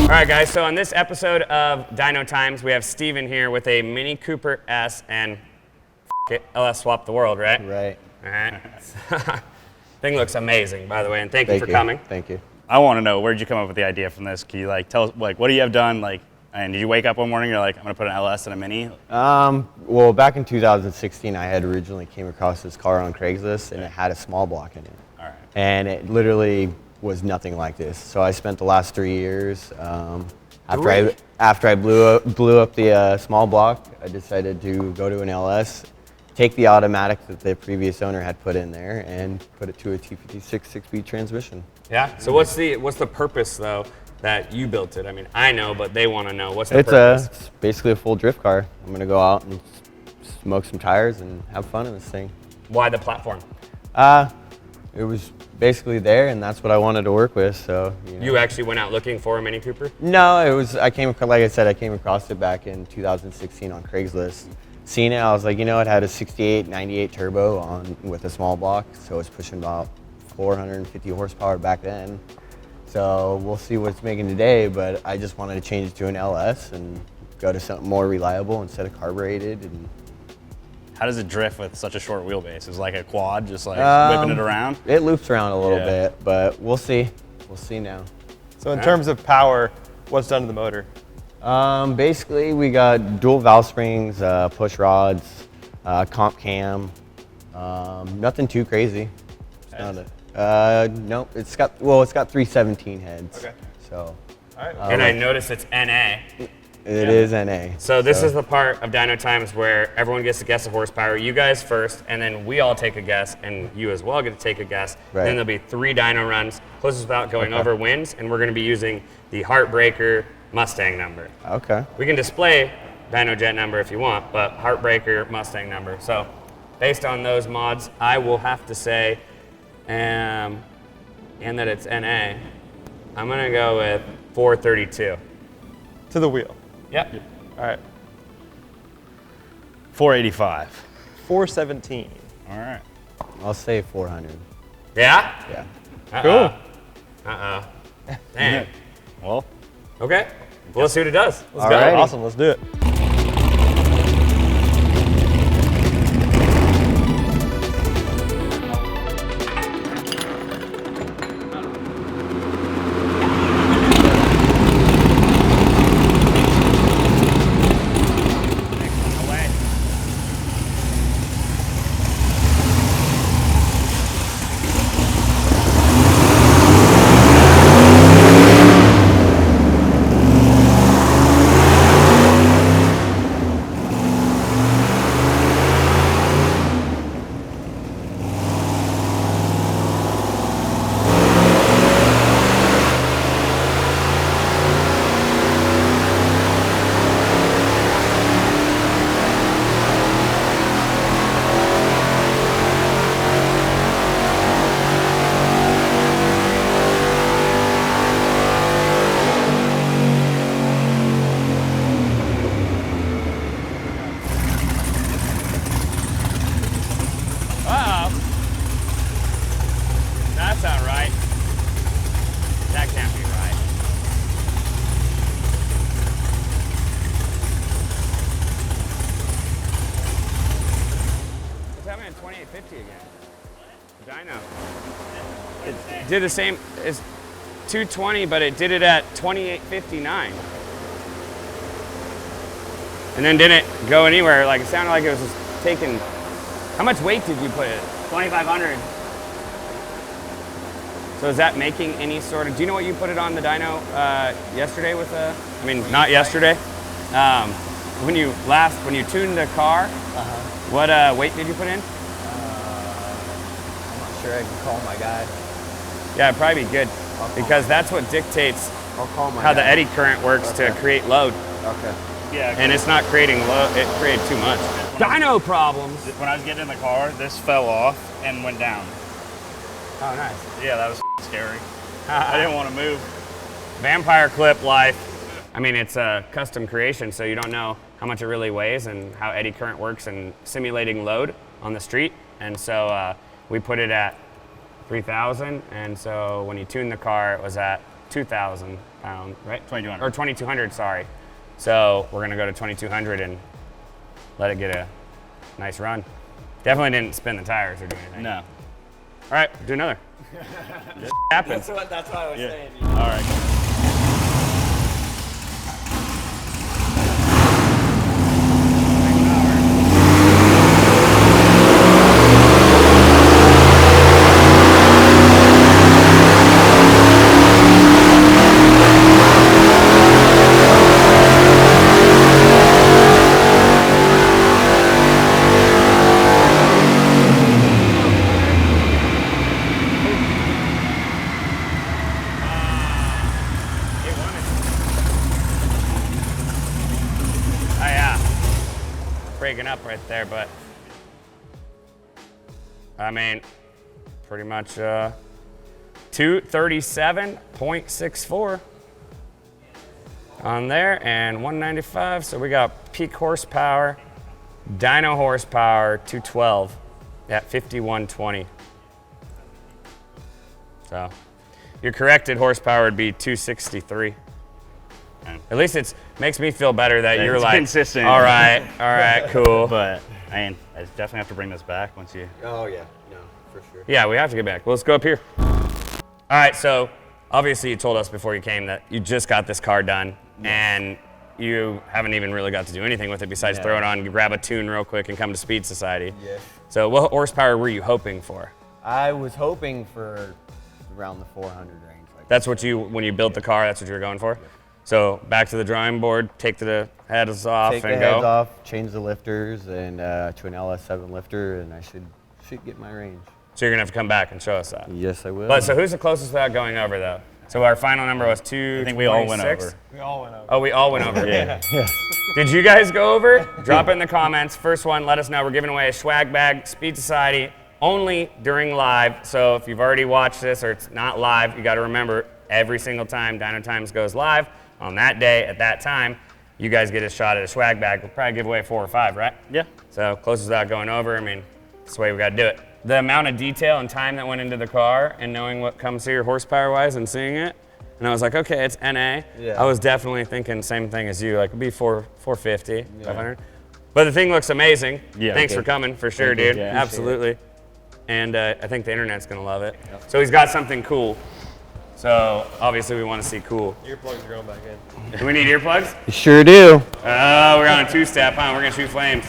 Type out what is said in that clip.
All right, guys, so on this episode of Dyno Times, we have Stephan here with a Mini Cooper S and LS swap the world, right? Right. All right. Thing looks amazing, by the way, and thank you for coming. Thank you. I want to know, where'd you come up with the idea from this? Can you tell us, what do you have done? And did you wake up one morning, you're like, I'm gonna put an LS in a Mini? Well, back in 2016, I had originally came across this car on Craigslist, and it had a small block in it. All right. And it literally was nothing like this. So I spent the last 3 years, after I blew up the small block, I decided to go to an LS, take the automatic that the previous owner had put in there, and put it to a T56 6-speed transmission. Yeah. So what's the purpose though that you built it? I mean, I know, but they want to know what's the purpose. It's basically a full drift car. I'm gonna go out and smoke some tires and have fun in this thing. Why the platform? It was basically there, and that's what I wanted to work with. So You actually went out looking for a Mini Cooper? No, it was. Like I said, I came across it back in 2016 on Craigslist. Seeing it, I was like, it had a 68, 98 turbo on with a small block, so it's pushing about 450 horsepower back then. So we'll see what it's making today, but I just wanted to change it to an LS and go to something more reliable instead of carbureted. And How does it drift with such a short wheelbase? Is it like a quad, just whipping it around? It loops around a little bit, but we'll see. We'll see now. So in terms of power, what's done to the motor? Basically, we got dual valve springs, push rods, comp cam. Nothing too crazy. Nope. It's got 317 heads. Okay. So. All right. And I noticed it's NA. It is NA. So this is the part of Dyno Times where everyone gets to guess the horsepower. You guys first, and then we all take a guess, and you as well get to take a guess. Right. Then there'll be 3 dyno runs. Closest without going over wins, and we're going to be using the Heartbreaker Mustang number. Okay. We can display Dyno Jet number if you want, but Heartbreaker Mustang number. So based on those mods, I will have to say, and that it's NA, I'm going to go with 432. To the wheel. Yep. All right. 485. 417. All right. I'll say 400. Yeah? Yeah. Cool. Dang. Well. Okay. Well, let's see what it does. Let's All go. right. Awesome. Let's do it. That's not right. That can't be right. What's happening at 2850 again? Dyno. It did the same as 220, but it did it at 2859. And then didn't go anywhere. Like, it sounded like it was just taking. How much weight did you put it? 2,500. So is that making any sort of, do you know what you put it on the dyno yesterday with I mean, not yesterday. When you tuned the car, what weight did you put in? I'm not sure. I can call my guy. Yeah, it'd probably be good because that's what dictates how the eddy current works to create load. Okay. Yeah. And it's not creating load, it created too much. Dyno problems. When I was getting in the car, this fell off and went down. Oh, nice. Yeah, that was scary. I didn't want to move. Vampire clip life. I mean, it's a custom creation, so you don't know how much it really weighs and how eddy current works and simulating load on the street. And so we put it at 3,000, and so when you tune the car, it was at 2,000 pound, right? 2,200. Or 2,200, sorry. So we're gonna go to 2,200 and let it get a nice run. Definitely didn't spin the tires or do anything. No. All right, do another. This happens. That's what I was saying. All right. Breaking up right there, but I mean, pretty much 237.64 on there and 195. So we got peak horsepower, dyno horsepower, 212 at 5120. So your corrected horsepower would be 263. At least it makes me feel better that you're it's like consistent. All right, cool. But I mean, I definitely have to bring this back once you. Oh yeah, no, for sure. Yeah, we have to get back. Well, let's go up here. All right, so obviously you told us before you came that you just got this car done, and you haven't even really got to do anything with it besides throw it on, grab a tune real quick, and come to Speed Society. Yeah. So what horsepower were you hoping for? I was hoping for around the 400 range. That's what when you built the car, that's what you were going for? So back to the drawing board, take the heads off Take and the go. heads off, change the lifters, and to an LS7 lifter, and I should get my range. So you're gonna have to come back and show us that. Yes, I will. But so who's the closest without going over though? So our final number was 226. I think we all went over. We all went over. Oh, we all went over. Yeah. Did you guys go over? Drop it in the comments. First one, let us know. We're giving away a swag bag, Speed Society, only during live. So if you've already watched this or it's not live, you got to remember every single time Dyno Times goes live, on that day, at that time, you guys get a shot at a swag bag. We'll probably give away 4 or 5, right? Yeah. So closest without going over, I mean, that's the way we got to do it. The amount of detail and time that went into the car and knowing what comes here horsepower-wise and seeing it, and I was like, okay, it's NA. Yeah. I was definitely thinking same thing as you, like it'd be 450, 500. But the thing looks amazing. Yeah. Thanks Okay. for coming, for sure, Thank you. dude. Yeah, appreciate Absolutely. And I think the internet's gonna love it. So he's got something cool. So obviously we want to see cool. Earplugs are going back in. Do we need earplugs? You sure do. Oh, we're on a 2-step, huh? We're gonna shoot flames.